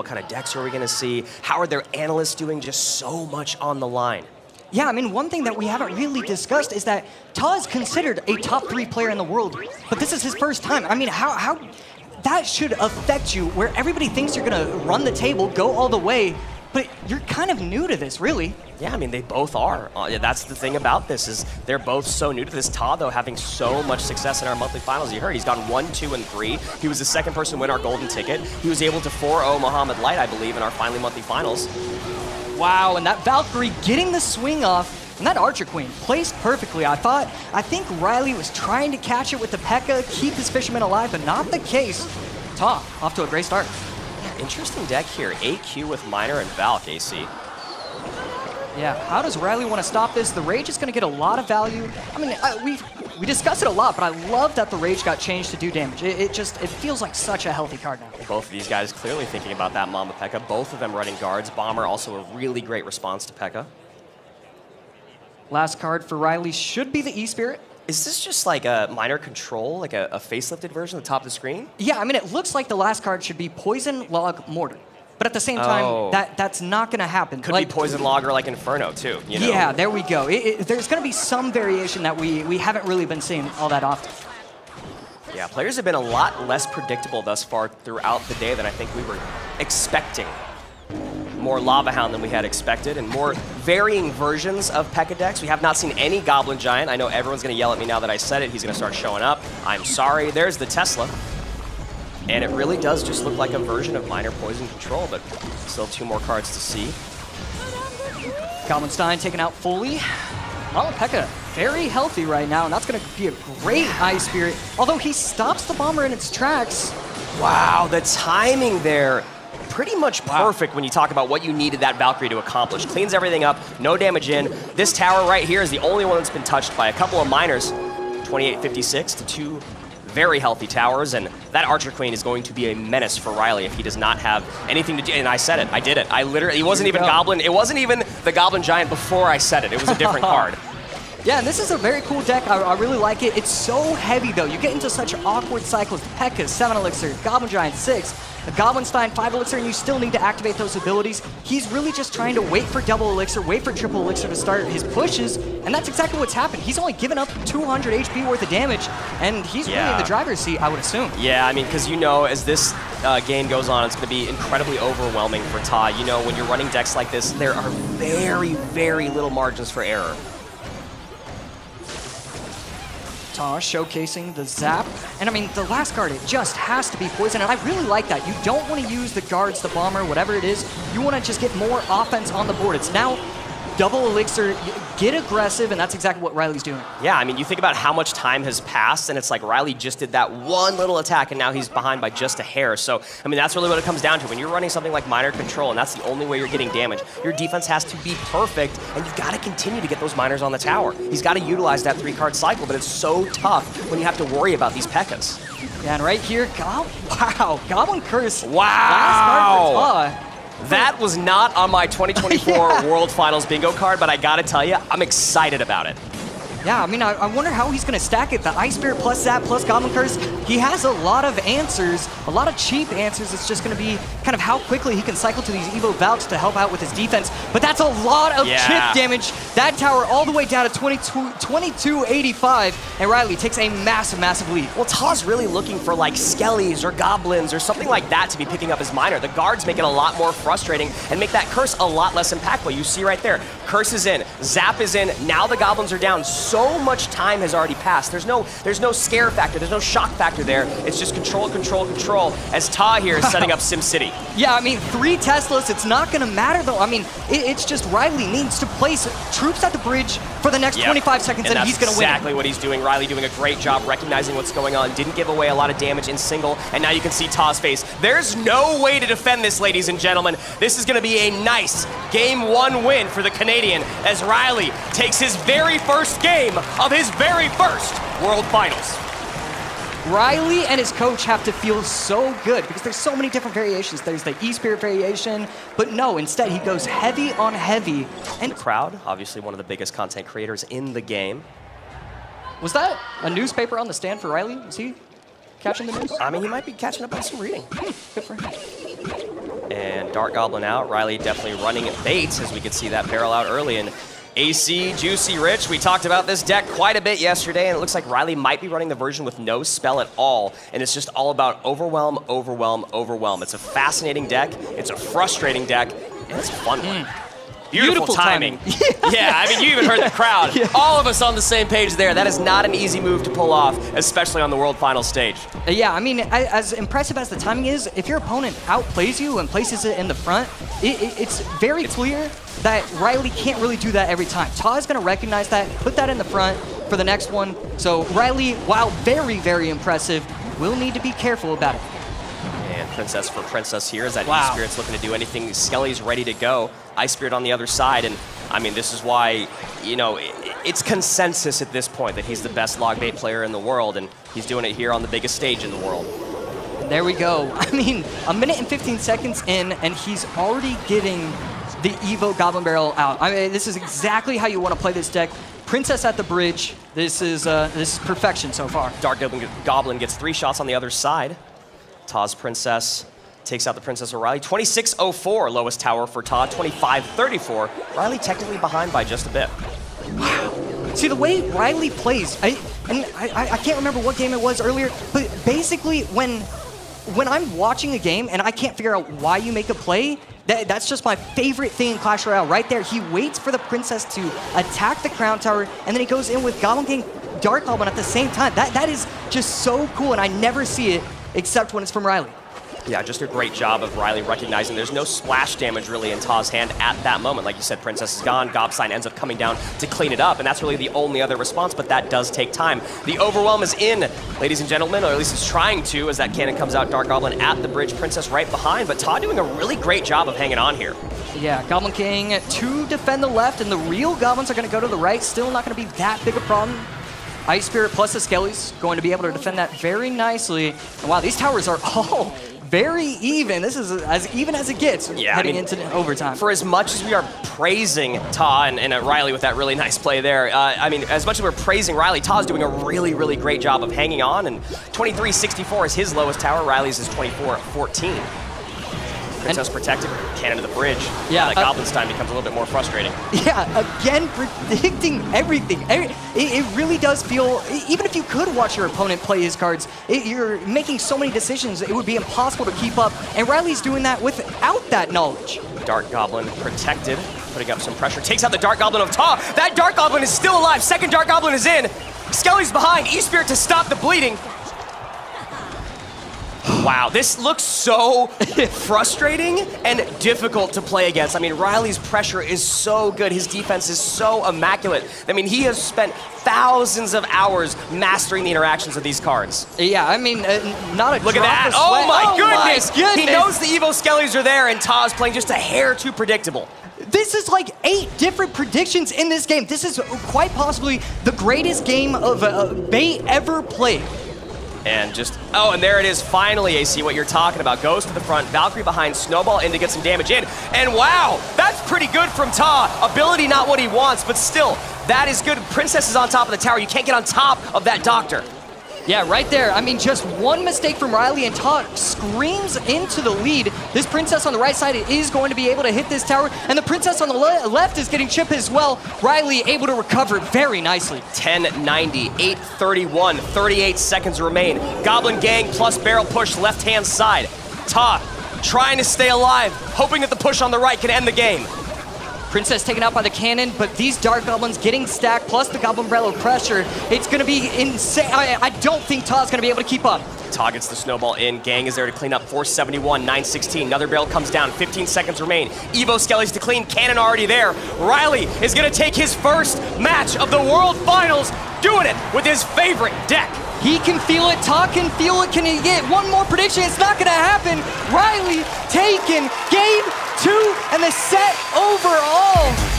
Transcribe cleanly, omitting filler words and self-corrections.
What kind of decks are we going to see? How are their analysts doing? Just so much on the line. Yeah, I mean, one thing that we haven't really discussed is that TAA is considered a top 3 player in the world, but this is his first time. I mean, how that should affect you, where everybody thinks you're gonna run the table, go all the way, but you're kind of new to this, really. Yeah, I mean, they both are. That's the thing about this, is they're both so new to this. TAA, though, having so much success in our monthly finals. You heard he's gone 1, 2, and 3. He was the second person to win our golden ticket. He was able to 4-0 Muhammad Light, I believe, in our finally monthly finals. Wow, and that Valkyrie getting the swing off, and that Archer Queen placed perfectly. I think RYLEY was trying to catch it with the P.E.K.K.A, keep his fisherman alive, but not the case. TAA, off to a great start. Interesting deck here. AQ with Miner and Valk, AC. Yeah, how does RYLEY want to stop this? The Rage is going to get a lot of value. I mean, we discuss it a lot, but I love that the Rage got changed to do damage. It feels like such a healthy card now. Both of these guys clearly thinking about that Mama P.E.K.K.A. Both of them running guards. Bomber also a really great response to P.E.K.K.A. Last card for RYLEY should be the E-Spirit. Is this just like a Miner control, like a facelifted version at the top of the screen? Yeah, I mean, it looks like the last card should be Poison Log Mortar. But at the same time, that's not going to happen. Could be Poison Log or like Inferno, too. You know? Yeah, there we go. There's going to be some variation that we haven't really been seeing all that often. Yeah, players have been a lot less predictable thus far throughout the day than I think we were expecting. More Lava Hound than we had expected, and more varying versions of P.E.K.K.A decks. We have not seen any Goblin Giant. I know everyone's going to yell at me now that I said it. He's going to start showing up. I'm sorry. There's the Tesla. And it really does just look like a version of Miner Poison Control, but still 2 more cards to see. Goblinstein taken out fully. Mama P.E.K.K.A very healthy right now, and that's going to be a great Ice Spirit. Although he stops the Bomber in its tracks. Wow, the timing there. Pretty much perfect when you talk about what you needed that Valkyrie to accomplish. Cleans everything up, no damage in. This tower right here is the only one that's been touched by a couple of Miners. 2856 to 2 very healthy towers, and that Archer Queen is going to be a menace for RYLEY if he does not have anything to do. And I said it, I did it. I literally, it wasn't even Goblin, it wasn't even the Goblin Giant before I said it. It was a different card. Yeah, and this is a very cool deck. I really like it. It's so heavy, though. You get into such awkward cycles. P.E.K.K.A, 7 Elixir, Goblin Giant, 6. A Goblinstein, 5 Elixir, and you still need to activate those abilities. He's really just trying to wait for double Elixir, wait for triple Elixir to start his pushes, and that's exactly what's happened. He's only given up 200 HP worth of damage, and he's really in the driver's seat, I would assume. Yeah, I mean, because you know, as this game goes on, it's going to be incredibly overwhelming for TAA. You know, when you're running decks like this, there are very, very little margins for error. TAA showcasing the Zap. And I mean, the last card, it just has to be Poison, and I really like that. You don't want to use the guards, the Bomber, whatever it is. You want to just get more offense on the board. It's now double Elixir, get aggressive, and that's exactly what RYLEY's doing. Yeah, I mean, you think about how much time has passed, and it's like RYLEY just did that one little attack, and now he's behind by just a hair. So, I mean, that's really what it comes down to. When you're running something like Miner Control, and that's the only way you're getting damage, your defense has to be perfect, and you've got to continue to get those Miners on the tower. He's got to utilize that 3-card cycle, but it's so tough when you have to worry about these P.E.K.K.A s. Yeah, and right here, wow, Goblin Curse. Wow! Last card for TAA. That was not on my 2024 World Finals bingo card, but I gotta tell you, I'm excited about it. Yeah, I mean, I wonder how he's going to stack it. The Ice Spirit plus Zap plus Goblin Curse, he has a lot of answers, a lot of cheap answers. It's just going to be kind of how quickly he can cycle to these Evo Valks to help out with his defense. But that's a lot of chip damage. That tower all the way down to 2285, and RYLEY takes a massive, massive lead. Well, TAA's really looking for like Skellies or Goblins or something like that to be picking up his Miner. The guards make it a lot more frustrating and make that Curse a lot less impactful. You see right there, Curse is in, Zap is in, now the Goblins are down. So much time has already passed. There's no scare factor, there's no shock factor there. It's just control, control, control as TAA here is setting up SimCity. Yeah, I mean, 3 Teslas, it's not gonna matter though. I mean, it's just RYLEY needs to place troops at the bridge for the next 25 seconds and he's gonna win. Exactly what he's doing. RYLEY doing a great job recognizing what's going on. Didn't give away a lot of damage in single, and now you can see TAA's face. There's no way to defend this, ladies and gentlemen. This is gonna be a nice Game 1 win for the Canadian as RYLEY takes his very first game of his very first World Finals. RYLEY and his coach have to feel so good because there's so many different variations. There's the E-Spirit variation, but no, instead he goes heavy on heavy. And the crowd, obviously one of the biggest content creators in the game. Was that a newspaper on the stand for RYLEY? Is he catching the news? I mean, he might be catching up on some reading. Good for him. And Dart Goblin out. RYLEY definitely running bait, as we could see that barrel out early. And AC, Juicy Rich, we talked about this deck quite a bit yesterday, and it looks like RYLEY might be running the version with no spell at all, and it's just all about overwhelm, overwhelm, overwhelm. It's a fascinating deck, it's a frustrating deck, and it's a fun one. Beautiful timing. Yeah, I mean, you even heard the crowd. Yeah. All of us on the same page there. That is not an easy move to pull off, especially on the World Final stage. Yeah, I mean, as impressive as the timing is, if your opponent outplays you and places it in the front, it's very clear that RYLEY can't really do that every time. TAA is going to recognize that, put that in the front for the next one. So RYLEY, while very, very impressive, will need to be careful about it. And Princess for Princess here is that E-Spirit's looking to do anything. Skelly's ready to go. Ice Spirit on the other side, and I mean, this is why, you know, it's consensus at this point that he's the best log bait player in the world, and he's doing it here on the biggest stage in the world. There we go. I mean, a minute and 15 seconds in, and he's already getting the Evo Goblin Barrel out. I mean, this is exactly how you want to play this deck. Princess at the bridge. This is perfection so far. Dark Goblin gets 3 shots on the other side. TAA's Princess takes out the Princess of RYLEY. 26-04 lowest tower for TAA. 25-34. RYLEY technically behind by just a bit. Wow. See, the way RYLEY plays, I can't remember what game it was earlier, but basically when I'm watching a game and I can't figure out why you make a play, that's just my favorite thing in Clash Royale right there. He waits for the Princess to attack the Crown Tower, and then he goes in with Goblin King, Dark Goblin at the same time. That is just so cool, and I never see it except when it's from RYLEY. Yeah, just a great job of RYLEY recognizing there's no splash damage really in TAA's hand at that moment. Like you said, Princess is gone, Gobsign ends up coming down to clean it up, and that's really the only other response, but that does take time. The Overwhelm is in, ladies and gentlemen, or at least it's trying to, as that cannon comes out, Dark Goblin at the bridge, Princess right behind, but TAA doing a really great job of hanging on here. Yeah, Goblin King to defend the left, and the real Goblins are going to go to the right. Still not going to be that big a problem. Ice Spirit plus the Skellies going to be able to defend that very nicely. And wow, these towers are all very even. This is as even as it gets heading into overtime. For as much as we are praising TAA and RYLEY with that really nice play there, I mean, as much as we're praising RYLEY, TAA's doing a really, really great job of hanging on, and 23-64 is his lowest tower. RYLEY's is 24-14. Princess protected, cannon to the bridge. Yeah, that Goblin's time becomes a little bit more frustrating. Yeah, again, predicting everything. It really does feel, even if you could watch your opponent play his cards, you're making so many decisions, it would be impossible to keep up. And RYLEY's doing that without that knowledge. Dark Goblin protected, putting up some pressure. Takes out the Dark Goblin of TAA. That Dark Goblin is still alive. Second Dark Goblin is in. Skelly's behind. E-Spirit to stop the bleeding. Wow, this looks so frustrating and difficult to play against. I mean, RYLEY's pressure is so good. His defense is so immaculate. I mean, he has spent thousands of hours mastering the interactions of these cards. Yeah, I mean, not a Look at that. Oh my goodness. He knows the Evo Skellies are there, and TAA's playing just a hair too predictable. This is like 8 different predictions in this game. This is quite possibly the greatest game of bait ever played. And just, oh, and there it is, finally, AC, what you're talking about. Goes to the front, Valkyrie behind, Snowball in to get some damage in. And wow, that's pretty good from TAA. Ability not what he wants, but still, that is good. Princess is on top of the tower. You can't get on top of that Doctor. Yeah, right there. I mean, just one mistake from RYLEY and TAA screams into the lead. This Princess on the right side is going to be able to hit this tower, and the Princess on the left is getting chipped as well. RYLEY able to recover very nicely. 1090, 831, 38 seconds remain. Goblin Gang plus barrel push left-hand side. TAA trying to stay alive, hoping that the push on the right can end the game. Princess taken out by the cannon, but these Dark Goblins getting stacked, plus the Goblin Barrel pressure, it's going to be insane. I don't think TAA's going to be able to keep up. TAA gets the Snowball in. Gang is there to clean up. 471, 916. Another barrel comes down. 15 seconds remain. Evo Skellies to clean. Cannon already there. RYLEY is going to take his first match of the World Finals, doing it with his favorite deck. He can feel it. TAA can feel it. Can he get one more prediction? It's not going to happen. RYLEY taken game 2 and the set overall.